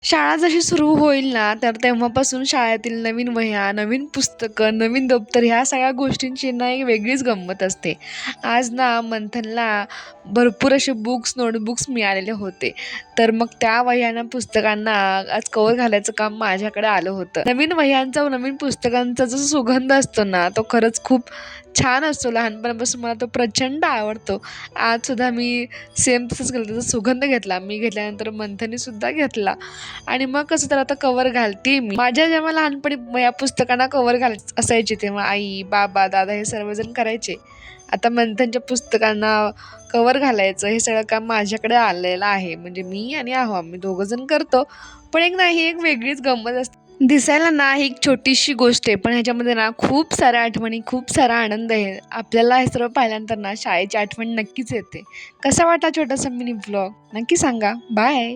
शाळा जशी सुरू होईल ना, तर तेव्हापासून शाळेतील नवीन वह्या, नवीन पुस्तकं, नवीन दप्तर ह्या सगळ्या गोष्टींची ना एक वेगळीच गंमत असते. आज ना मंथनला भरपूर असे बुक्स, नोटबुक्स मिळालेले होते. तर मग त्या वह्यांना, पुस्तकांना आज कव्हर घालायचं काम माझ्याकडे आलं होतं. नवीन वह्यांचा व नवीन पुस्तकांचा जो सुगंध असतो ना, तो खरंच खूप छान असतो. लहानपणापासून मला तो प्रचंड आवडतो. आजसुद्धा मी सेम तसंच केलं. त्याचा सुगंध घेतला. मी घेतल्यानंतर मंथनीसुद्धा घेतला. आणि मग कसं तर आता कव्हर घालते मी. माझ्या जेव्हा लहानपणी या पुस्तकांना कव्हर घालायचे असायचे तेव्हा आई, बाबा, दादा हे सर्वजण करायचे. आता मंथनच्या पुस्तकांना कव्हर घालायचं हे सगळं काम माझ्याकडे आलेलं आहे. म्हणजे मी आणि आम्ही दोघं जण करतो. पण एक नाही एक वेगळीच गंमत असते. दिसायला ना ही एक छोटीशी गोष्ट आहे, पण ह्याच्यामध्ये ना खूप साऱ्या आठवणी, खूप सारा आनंद आहे. आपल्याला हे सर्व पाहिल्यानंतर ना शाळेची आठवण नक्कीच येते. कसा वाटला छोटासा मिनी व्लॉग? नक्की सांगा. बाय.